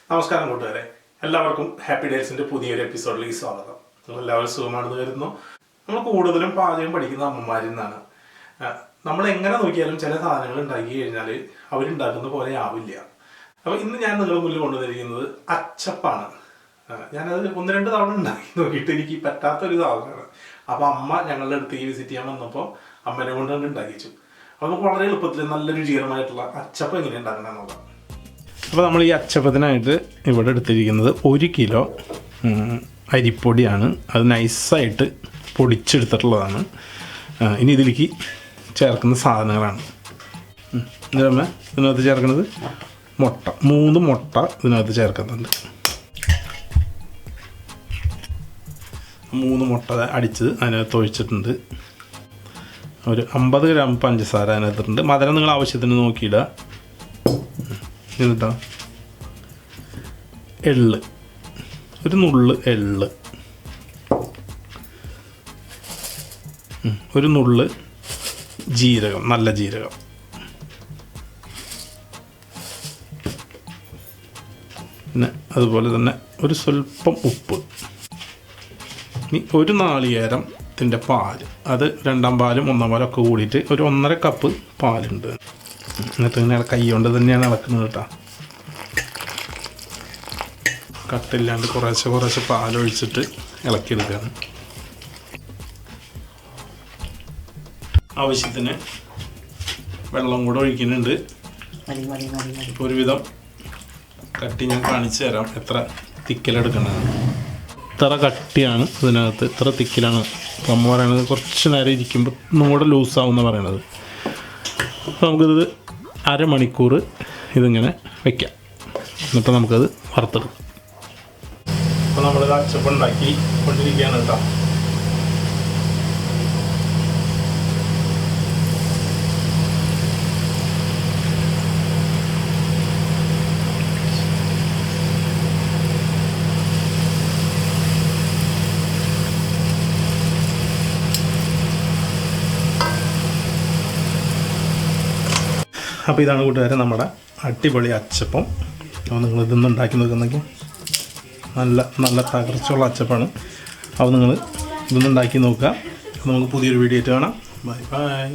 നമസ്കാരം കൂട്ടുകാരെ, എല്ലാവർക്കും ഹാപ്പി ഡേയ്സിൻ്റെ പുതിയൊരു എപ്പിസോഡിലേക്ക് സ്വാഗതം. നിങ്ങളെല്ലാവരും സുഖമാണെന്ന് കരുതുന്നു. നമ്മൾ കൂടുതലും പാചകം പഠിക്കുന്ന അമ്മമാരിൽ നിന്നാണ്. നമ്മൾ എങ്ങനെ നോക്കിയാലും ചില സാധനങ്ങൾ ഉണ്ടാക്കി കഴിഞ്ഞാൽ അവരുണ്ടാക്കുന്ന പോലെ ആവില്ല. അപ്പോൾ ഇന്ന് ഞാൻ നിങ്ങളുടെ മുന്നിൽ കൊണ്ടുവന്നിരിക്കുന്നത് അച്ചപ്പാണ്. ഞാനത് 1-2 തവണ ഉണ്ടാക്കി നോക്കിയിട്ട് എനിക്ക് പറ്റാത്തൊരു സാധനമാണ്. അപ്പോൾ അമ്മ ഞങ്ങളുടെ അടുത്തേക്ക് വിസിറ്റ് ചെയ്യാൻ വന്നപ്പോൾ അമ്മേനെ കൊണ്ട് ഉണ്ടാക്കിച്ചു. അപ്പോൾ നമുക്ക് വളരെ എളുപ്പത്തിൽ നല്ല രുചികരമായിട്ടുള്ള അച്ചപ്പം എങ്ങനെ ഉണ്ടാക്കണമെന്ന് നോക്കാം. അപ്പോൾ നമ്മൾ ഈ അച്ചപ്പത്തിനായിട്ട് ഇവിടെ എടുത്തിരിക്കുന്നത് 1 കിലോ അരിപ്പൊടിയാണ്. അത് നൈസായിട്ട് പൊടിച്ചെടുത്തിട്ടുള്ളതാണ്. ഇനി ഇതിലേക്ക് ചേർക്കുന്ന സാധനങ്ങളാണ്. ഇതിനമ്മ ഇതിനകത്ത് ചേർക്കുന്നത് മുട്ട, 3 മുട്ട ഇതിനകത്ത് ചേർക്കുന്നുണ്ട്. 3 മുട്ട അടിച്ചത് അതിനകത്ത് ഒഴിച്ചിട്ടുണ്ട്. ഒരു 50 ഗ്രാം പഞ്ചസാര അതിനകത്തിട്ടുണ്ട്. മധുരം നിങ്ങൾ ആവശ്യത്തിന് നോക്കിയിടുക. എന്നിട്ടോ എള്ള്, ഒരു നുള്ള് എള്ള്, ഒരു നുള്ള് ജീരകം, നല്ല ജീരകം, പിന്നെ അതുപോലെ തന്നെ ഒരു സ്വല്പം ഉപ്പ്. ഇനി ഒരു നാളികേരത്തിൻ്റെ പാല്, അത് 2 പാലും 1 പാലും ഒക്കെ കൂടിയിട്ട് ഒരു 1.5 കപ്പ് പാലുണ്ട്. എന്നിട്ട് ഇങ്ങനെ കൈ കൊണ്ട് തന്നെയാണ് ഇളക്കുന്നത് കേട്ടോ. കട്ടില്ലാണ്ട് കുറേശ്ശെ പാലൊഴിച്ചിട്ട് ഇളക്കിയെടുക്കുകയാണ്. ആവശ്യത്തിന് വെള്ളം കൂടെ ഒഴിക്കുന്നുണ്ട്. ഒരുവിധം കട്ടി ഞാൻ കാണിച്ചു തരാം എത്ര തിക്കിലെടുക്കുന്നത്. ഇത്ര കട്ടിയാണ് ഇതിനകത്ത്, ഇത്ര തിക്കിലാണ്. അപ്പം അമ്മ പറയണത് കുറച്ച് നേരം ഇരിക്കുമ്പോൾ ഒന്നും കൂടെ ലൂസാവുന്ന പറയണത്. അപ്പോൾ നമുക്കിത് 1/2 മണിക്കൂർ ഇതിങ്ങനെ വയ്ക്കാം. എന്നിട്ട് നമുക്കത് വറുത്തെടുക്കാം. അപ്പോൾ നമ്മളിത് അച്ചപ്പം ഉണ്ടാക്കി കൊണ്ടിരിക്കുകയാണ് കേട്ടോ. അപ്പോൾ ഇതാണ് കൂട്ടുകാരെ നമ്മുടെ അടിപൊളി അച്ചപ്പം. അപ്പോൾ നിങ്ങൾ ഇതൊന്നും ഉണ്ടാക്കി നോക്കുന്നെങ്കിൽ നല്ല തകർച്ചുള്ള അച്ചപ്പാണ്. അപ്പോൾ നിങ്ങൾ ഇതൊന്നും ഉണ്ടാക്കി നോക്കുക. അപ്പോൾ നമുക്ക് പുതിയൊരു വീഡിയോ ആയിട്ട് കാണാം. Bye bye.